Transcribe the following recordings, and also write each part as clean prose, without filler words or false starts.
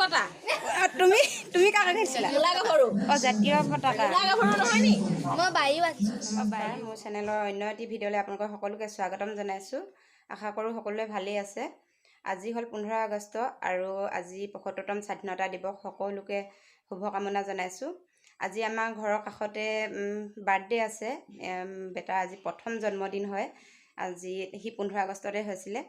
পতা তুমি তুমি কাকে খাইছিলা জাতীয় পতাকা মই বায়ু আছো মোৰ চেনেলৰ অন্য এটি ভিডিঅ'লৈ আপোনালোকক সকলোকে স্বাগতম জনাইছোঁ। আশা কৰোঁ সকলোৱে ভালেই আছে। আজি হ'ল 15 আগষ্ট আৰু আজি ৭৫তম স্বাধীনতা দিৱস। সকলোকে শুভকামনা জনাইছোঁ। আজি আমাৰ ঘৰৰ কাষতে বাৰ্থডে আছে। বেটাৰ আজি প্ৰথম জন্মদিন হয়। আজি সি 15 আগষ্টতে হৈছিলে।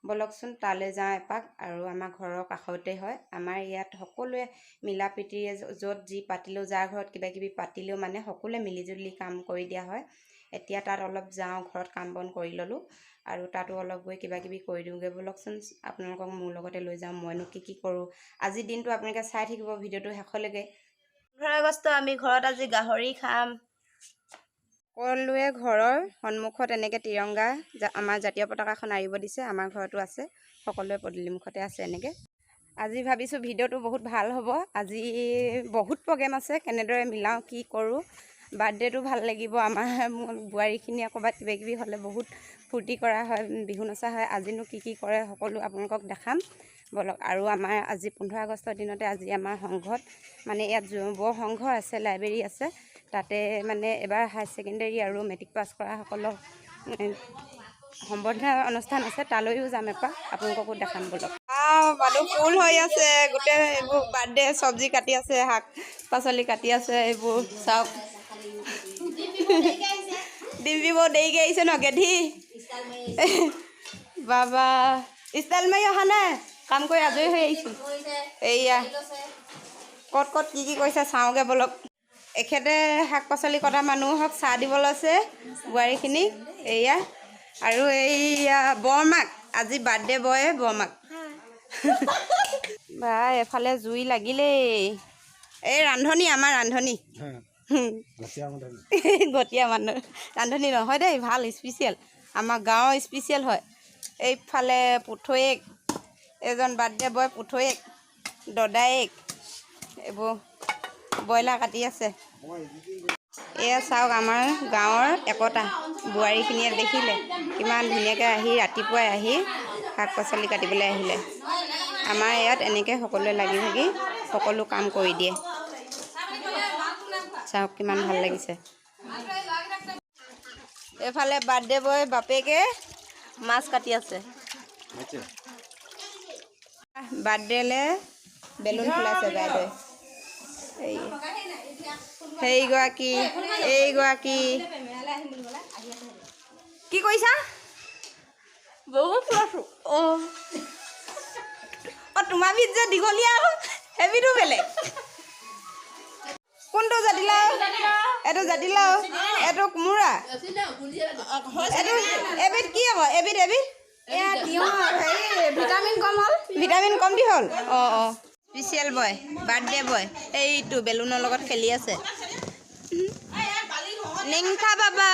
বলকচোন তালৈ যাওঁ এপাক। আৰু আমাৰ ঘৰৰ কাষতে হয়। আমাৰ ইয়াত সকলোৱে মিলা প্ৰীতিৰে য'ত যি পাতিলেও, যাৰ ঘৰত কিবা কিবি পাতিলেও মানে সকলোৱে মিলিজুলি কাম কৰি দিয়া হয়। এতিয়া তাত অলপ যাওঁ, ঘৰত কাম বন কৰি ল'লোঁ আৰু তাতো অলপ গৈ কিবা কিবি কৰি দিওঁগৈ। বলকচোন আপোনালোকক মোৰ লগতে লৈ যাওঁ, মইনো কি কৰোঁ। আজিৰ দিনটো আপোনালোকে চাই থাকিব ভিডিঅ'টো শেষলৈকে। 15 আগষ্ট আমি ঘৰত আজি গাহৰি খাম। সকলোৱে ঘৰৰ সন্মুখত এনেকৈ তিৰংগা আমাৰ জাতীয় পতাকাখন আঁৰিব দিছে। আমাৰ ঘৰতো আছে, সকলোৱে পদূলিমুখতে আছে এনেকৈ। আজি ভাবিছোঁ ভিডিঅ'টো বহুত ভাল হ'ব। আজি বহুত প্ৰগ্ৰেম আছে, কেনেদৰে মিলাওঁ কি কৰোঁ। বাৰ্থডেটো ভাল লাগিব। আমাৰ বোৱাৰীখিনিয়ে ক'ৰবাত কিবা কিবি হ'লে বহুত ফূৰ্তি কৰা হয়, বিহু নচা হয়। আজিনো কি কৰে সকলো আপোনালোকক দেখাম বলক। আৰু আমাৰ আজি 15 আগষ্টৰ দিনতে আজি আমাৰ সংঘত মানে ইয়াত বৰ সংঘ আছে, লাইব্ৰেৰী আছে। তাতে মানে এবাৰ হায়াৰ ছেকেণ্ডেৰী আৰু মেট্ৰিক পাছ কৰাসকলক সম্বৰ্ধনা অনুষ্ঠান আছে। তালৈও যাম এপাক, আপোনালোককো দেখাম বলক। মানুহ ফুল হৈ আছে, গোটেই এইবোৰ বাৰ্থডে চব্জি কাটি আছে, শাক পাচলি কাটি আছে। এইবোৰ চাওক, ডিম্পি বৰ দেৰিকৈ আহিছে ন গেধি বাবা। ষ্টাইল মাৰি অহা নাই, কাম কৰি আজৰি হৈ আহিছোঁ। এইয়া ক'ত কি কৰিছে চাওঁগৈ বলক। এখেতে শাক পাচলি কটা মানুহক চাহ দিব লৈছে বোৱাৰীখিনিক। এইয়া আৰু এইয়া বৰমাক, আজি বাৰ্থডে বয় বৰমাক। বা এফালে জুই লাগিলেই। এই ৰান্ধনী, আমাৰ ৰান্ধনী গতীয়া মানুহ ৰান্ধনী নহয় দেই, ভাল স্পেচিয়েল, আমাৰ গাঁৱৰ স্পেচিয়েল হয়। এইফালে পুথৈয়েক, এজন বাৰ্থডে বয় পুথৈয়েক, দদায়েক, এইবোৰ ব্ৰইলাৰ কাটি আছে। এয়া চাওক আমাৰ গাঁৱৰ একতা। বোৱাৰীখিনিয়ে দেখিলে কিমান ধুনীয়াকৈ আহি ৰাতিপুৱাই আহি শাক পাচলি কাটিবলৈ আহিলে। আমাৰ ইয়াত এনেকৈ সকলোৱে লাগি ভাগি সকলো কাম কৰি দিয়ে। চাওক কিমান ভাল লাগিছে। এইফালে বাৰ্থডে বয় বাপেকে মাছ কাটি আছে। বাৰ্থডেলৈ বেলুন ফুলাইছে বাইদেৱে। এইগৰাকী কি কৰিছা? বহুত ফুলাইছোঁ। অঁ তোমাৰ বিধ যে দীঘলীয়া, সেইবিধো বেলেগ। কোনটো জাতিলাও? এইটো জাতিলাও, এইটো কোমোৰা, এইটো এবিধ কি হ'ব? এবিধ ভিটামিন কম হ'ল, ভিটামিন কম দি হ'ল। অঁ স্পেচিয়েল বয়, বাৰ্থডে বয়। এইটো বেলুনৰ লগত খেলি আছে। নেংথা বাবা,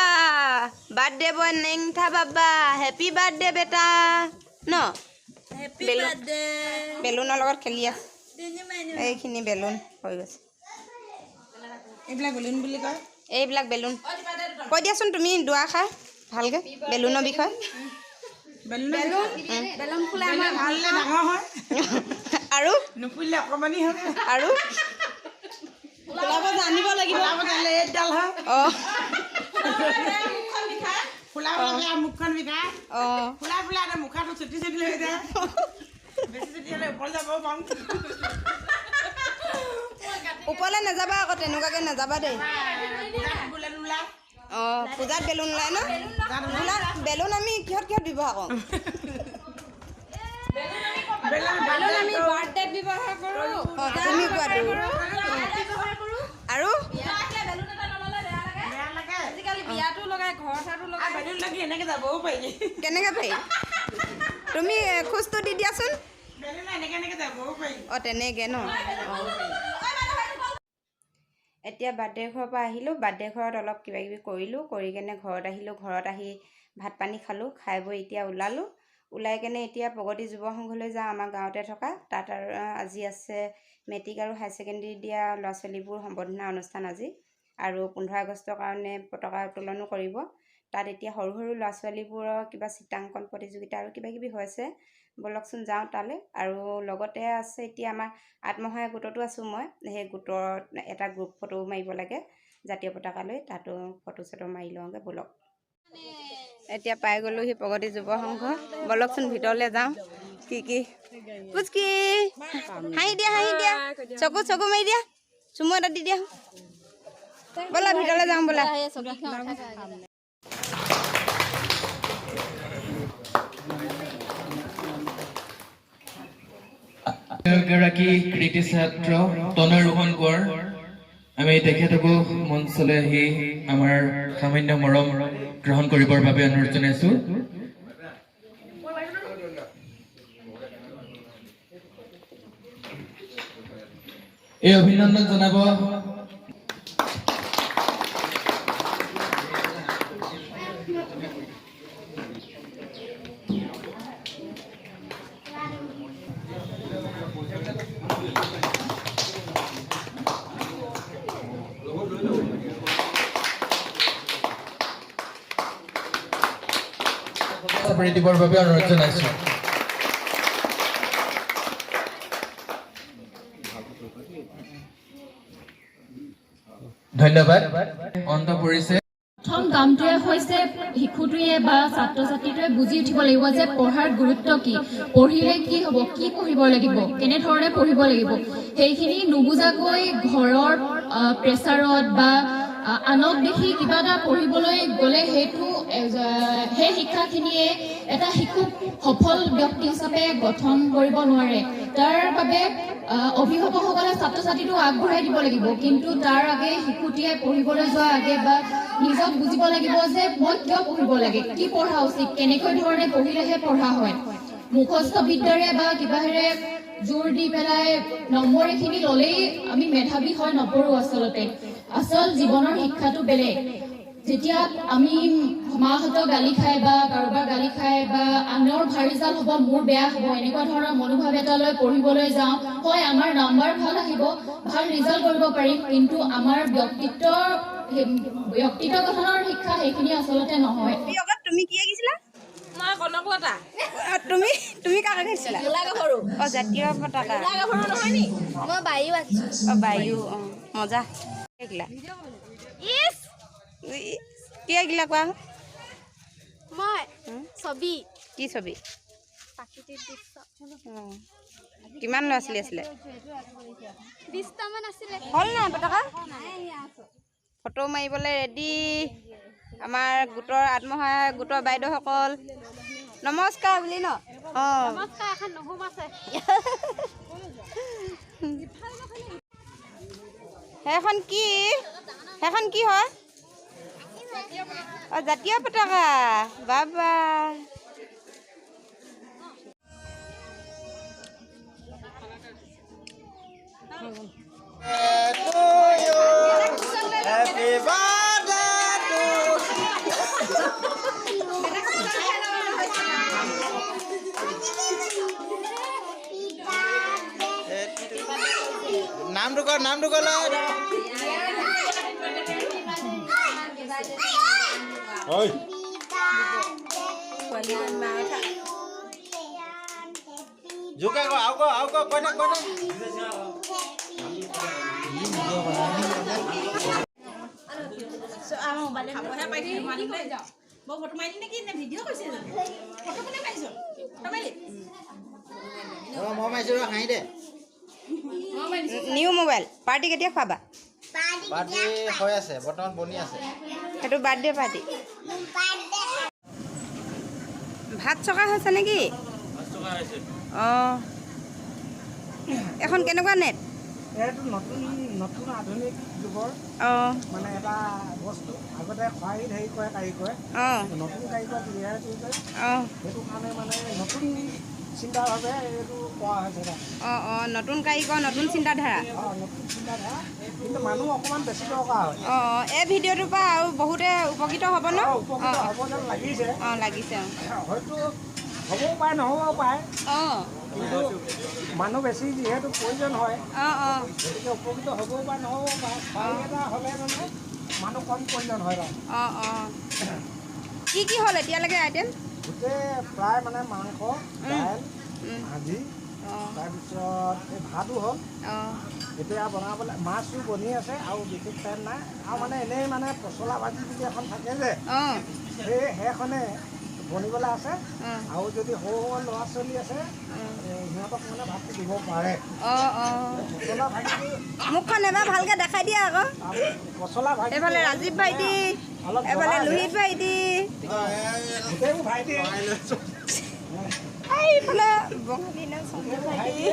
বাৰ্থডে বয় নেংথা বাবা, হেপী বাৰ্থডে বেটা ন। বেলুনৰ লগত খেলি আছে। এইখিনি বেলুন হৈ গৈছে। এইবিলাক বেলুন বুলি কয়, এইবিলাক বেলুন। কৈ দিয়াচোন তুমি দুআষাৰ ভালকৈ বেলুনৰ বিষয়ে। বেলুন ফুলে আমাৰ ভাল ডাঙৰ হয় আৰু নুফুলিলে অকণমানি হয়। আৰু ফুলাব জানিব লাগিব। এইডাল হয়। অঁ মুখখন বিষায়। অঁ ফুলাই মুখাটো চুটি হৈ যায়। বেছি চুটি হ'লে ওপৰলৈ যাব পাৰোঁ। ওপৰলৈ নাযাবা আকৌ, তেনেকুৱাকৈ নাযাবা দেই। অঁ পূজাত বেলুন ওলাই ন। বেলুন আমি কিহত ব্যৱহাৰ কৰোঁ? আমি বাৰ্থডেত ব্যৱহাৰ কৰোঁ। তুমি কোৱাটো আৰু আজিকালি বিয়াতো লগাই, ঘৰতো লগাই। বেলুন লাগি এনেকৈ যাবও পাৰি। কেনেকৈ পাৰি? তুমি খোজটো দি দিয়াচোন। এনেকৈ যাবও পাৰি। অঁ তেনেকৈ ন। এতিয়া বাৰ্থডে ঘৰৰ পৰা আহিলোঁ। বাৰ্থডে ঘৰত অলপ কিবা কিবি কৰিলোঁ, কৰি কেনে ঘৰত আহিলোঁ। ঘৰত আহি ভাত পানী খালোঁ, খাই বৈ এতিয়া ওলাই কেনে এতিয়া প্ৰগতি যুৱ সংঘলৈ যাওঁ, আমাৰ গাঁৱতে থকা। তাত আৰু আজি আছে মেট্ৰিক আৰু হায়াৰ ছেকেণ্ডেৰী দিয়া ল'ৰা ছোৱালীবোৰ সম্বৰ্ধনা অনুষ্ঠান আজি। আৰু 15 আগষ্টৰ কাৰণে পতাকা উত্তোলনো কৰিব। তাত এতিয়া সৰু ল'ৰা ছোৱালীবোৰৰ কিবা চিত্ৰাংকন প্ৰতিযোগিতা আৰু কিবা কিবি হৈছে। ব'লকচোন যাওঁ তালৈ। আৰু লগতে আছে এতিয়া আমাৰ আত্মসহায়ক গোটতো আছোঁ মই। সেই গোটৰ এটা গ্ৰুপ ফটো মাৰিব লাগে জাতীয় পতাকা লৈ, তাতো ফটো চটো মাৰি লওঁগৈ ব'লক। এতিয়া পাই গ'লোহি প্ৰগতি যুৱ সংঘ। ব'লকচোন ভিতৰলৈ যাওঁ। কি পুচকি হাঁহি দিয়া চকু মাৰি দিয়া, চুমু এটা দি দিয়া। ব'লা ভিতৰলৈ যাওঁ ব'লা। গৰাকী কৃতি ছাত্ৰ তনয় ৰোহন কোঁৱৰ, আমি তেখেতকো মঞ্চলৈ আহি আমাৰ সামান্য মৰম গ্ৰহণ কৰিবৰ বাবে অনুৰোধ জনাইছো। এই অভিনন্দন জনাব দিবৰ বাবে অনুৰোধ জনাইছো। ধন্যবাদ। অন্ত পৰিছে। প্ৰথম কামটোৱে হৈছে শিশুটোৱে বা ছাত্ৰ ছাত্ৰীটোৱে বুজি উঠিব লাগিব যে পঢ়াৰ গুৰুত্ব কি, পঢ়িলে কি হ'ব, কি পঢ়িব লাগিব, কেনেধৰণে পঢ়িব লাগিব। সেইখিনি নুবুজাকৈ ঘৰৰ প্ৰেছাৰত বা আনক দেখি কিবা এটা পঢ়িবলৈ গ'লে সেই শিক্ষাখিনিয়ে এটা শিশুক সফল ব্যক্তি হিচাপে গঠন কৰিব নোৱাৰে। তাৰ বাবে অভিভাৱকসকলে ছাত্ৰ ছাত্ৰীটোক আগবঢ়াই দিব লাগিব, কিন্তু তাৰ আগে শিশুটিয়ে পঢ়িবলৈ যোৱাৰ আগে বা নিজক বুজিব লাগিব যে মই কিয় পঢ়িব লাগে, কি পঢ়া উচিত, কেনেকৈ ধৰণে পঢ়িলেহে পঢ়া হয়। মুখস্থ বিদ্যাৰে বা কিবাহেৰে জোৰ দি পেলাই নম্বৰ এইখিনি ল'লেই আমি মেধাৱী হৈ নপঢ়ো। আচল জীৱনৰ শিক্ষাটো বেলেগ। যেতিয়া আমি মাহঁতৰ গালি খাই বা কাৰোবাৰ গালি খাই বা আনৰ ভাল ৰিজাল্ট হ'ব, মোৰ বেয়া হ'ব, এনেকুৱা ধৰণৰ মনোভাৱ এটা লৈ পঢ়িবলৈ যাওঁ, হয় আমাৰ নাম্বাৰ ভাল আহিব, ভাল ৰিজাল্ট কৰিব পাৰিম, কিন্তু আমাৰ ব্যক্তিত্ব গঠনৰ শিক্ষা সেইখিনি আচলতে নহয়। তুমি কি আঁকিছিলা? মই কনকলতা। তুমি কাক আঁকিছিলা? জাতীয় পতাকা। নহয় নি? মই বায়ু আঁকিছো। বায়ু। মজা। কি আঁকিলা কোৱা? মই ছবি। কি ছবি? প্ৰাকৃতিক দৃশ্য। কিমান ল'ৰা ছোৱালী আছিলে? 20টামান আছিলে। হ'ল নাই পতাকা? ফটো মাৰিবলৈ ৰেডি আমাৰ গোটৰ আত্মসহায়ক গোটৰ বাইদেউসকল। নমস্কাৰ বুলি ন? নমস্কাৰ। এখন নহম আছে। সেইখন কি হয়? জাতীয় পতাকা। বাবা নামটো ক'লে জোকে আও কৈ থাক হাঁহি দে। New mobile. পাৰ্টি কেতিয়া খুৱাবা? পাৰ্টি হৈ আছে, বৰ্তমান বনি আছে। সেইটো বাৰ্থডে পাৰ্টি। ভাত চকা হৈছে নেকি? অঁ, এখন কেনেকুৱা নেট? এইটো নতুন আধুনিক যুগৰ মানে এটা বস্তু। আগতে খৰাহিত হেৰি কৰে কাৰিকৰে, নতুন কাৰিকৰ তৈয়াৰ কৰিছে। সেইটো কাৰণে মানে নতুন চিন্তাভাৱে এইটো কৰা হৈছে। নতুন কাৰিকৰ, নতুন চিন্তাধাৰা। নতুন চিন্তাধাৰা, কিন্তু মানুহ অকণমান বেছি দৰকাৰ হয়। এই ভিডিঅ'টোৰ পৰা আৰু বহুতে উপকৃত হ'ব ন? উপকৃত হ'ব যেন লাগিছে। লাগিছে। হয়তো হ'বও পাৰে, নহ'বও পাৰে, কিন্তু মানুহ বেছি যিহেতু প্ৰয়োজন হয়, গতিকে উপকৃত হ'বও পাৰে, নহ'বও পাৰে। খৰাহি এটা হ'লে মানে মানুহ কম প্ৰয়োজন হয়। কি হ'ল এতিয়ালৈকে আইটেম? গোটেই প্ৰায় মানে মাংস, দাইল, ভাজি তাৰপিছত এই ভাতো হ'ল এতিয়া বনাবলৈ মাছো বনি আছে আৰু বিশেষ টাইম নাই আৰু মানে এনেই মানে পচলা ভাজি যদি এখন থাকে যে সেইখনে বনিবলৈ আছে আৰু যদি সৰু সৰু ল'ৰা ছোৱালী আছে সিহঁতক মানে ভাতটো দিব পাৰে পচলা ভাজিটো মুখখন এবাৰ ভালকৈ দেখাই দিয়া আকৌ পচলা ভাজি এইফালে ৰাজীৱ ভাইটি এইফালে লোহিত ভাইটি গোটেইবোৰ ভাইটি এইফালে বঙালী নে চন্দন ভাইটি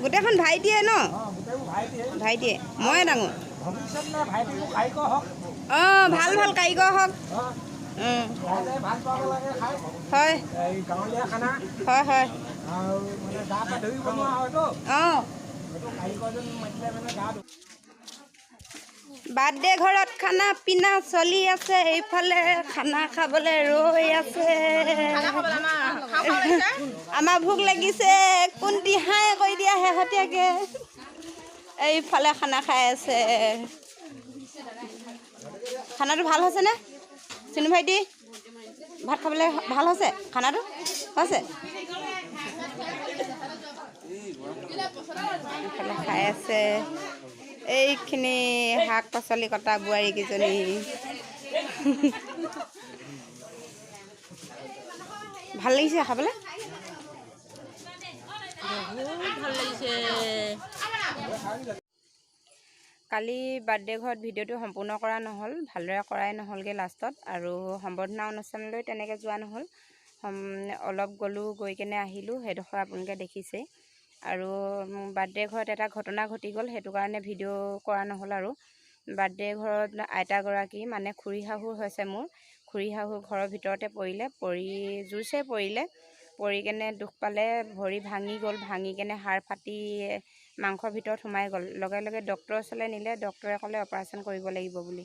গোটেইখন ভাইটিয়ে ন গোটেইবোৰ ভাইটিয়ে ভাইটিয়ে ময়ে ডাঙৰ ভৱিষ্যতলৈ ভাইটিবোৰ কাৰিকৰ হওক ভাল ভাল কাৰিকৰ হওক ৰাইজে ভাল পাব লাগে খাই হয় এই গাঁৱলীয়া খানা হয় হয় আৰু মানে গা পা ধুই বনোৱা হয়তো সেইটো কাৰিকৰজন মাতিলে মানে গা বাৰ্থডে ঘৰত খানা পিনা চলি আছে এইফালে খানা খাবলৈ ৰৈ আছে আমাৰ ভোক লাগিছে কোনটি হাই কৰি দিয়া শেহতীয়াকৈ এইফালে খানা খাই আছে খানাটো ভাল হৈছেনে চিনু ভাইটি ভাত খাবলৈ ভাল হৈছে খানাটো হৈছে এইফালে খাই আছে এইখিনি শাক পাচলি কটা বোৱাৰীকেইজনী ভাল লাগিছে খাবলৈ কালি বাৰ্থডে ঘৰত ভিডিঅ'টো সম্পূৰ্ণ কৰা নহ'ল ভালদৰে কৰাই নহ'লগৈ লাষ্টত আৰু সম্বৰ্ধনা অনুষ্ঠানলৈ তেনেকৈ যোৱা নহ'ল অলপ গ'লোঁ গৈ কেনে আহিলোঁ সেইডোখৰ আপোনালোকে দেখিছে আৰু বাৰ্থডে ঘৰত এটা ঘটনা ঘটি গ'ল সেইটো কাৰণে ভিডিঅ' কৰা নহ'ল আৰু বাৰ্থডে ঘৰত আইতাগৰাকী মানে খুৰী শাহুৰ হৈছে মোৰ খুৰী শাহু ঘৰৰ ভিতৰতে পৰি জোৰছে পৰি কেনে দুখ পালে ভৰি ভাঙি গ'ল ভাঙি কেনে হাড় ফাটি মাংসৰ ভিতৰত সোমাই গ'ল লগে লগে ডক্টৰৰ ওচৰলৈ নিলে ডক্টৰে ক'লে অপাৰেশ্যন কৰিব লাগিব বুলি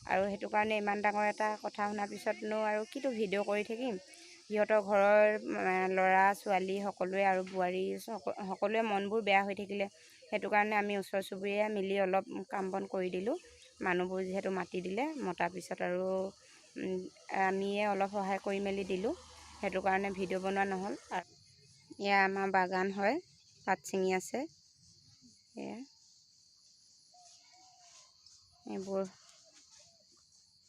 আৰু সেইটো কাৰণে ইমান ডাঙৰ এটা কথা শুনাৰ পিছতনো আৰু কিটো ভিডিঅ' কৰি থাকিম সিহঁতৰ ঘৰৰ ল'ৰা ছোৱালী সকলোৱে আৰু বোৱাৰী সকলোৱে মনবোৰ বেয়া হৈ থাকিলে সেইটো কাৰণে আমি ওচৰ চুবুৰীয়া মিলি অলপ কাম বন কৰি দিলোঁ মানুহবোৰ যিহেতু মাতি দিলে মতাৰ পিছত আৰু আমিয়ে অলপ সহায় কৰি মেলি দিলোঁ সেইটো কাৰণে ভিডিঅ' বনোৱা নহ'ল আৰু এয়া আমাৰ বাগান হয় পাত ছিঙি আছে এয়া এইবোৰ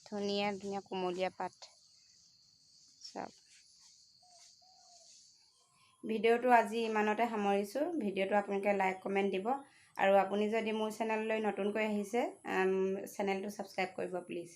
ধুনীয়া ধুনীয়া কুমলীয়া পাত চব ভিডিঅ'টো আজি ইমানতে সামৰিছোঁ ভিডিঅ'টো আপোনালোকে লাইক কমেণ্ট দিব আৰু আপুনি যদি মোৰ চেনেললৈ নতুনকৈ আহিছে চেনেলটো ছাবস্ক্ৰাইব কৰিব প্লিজ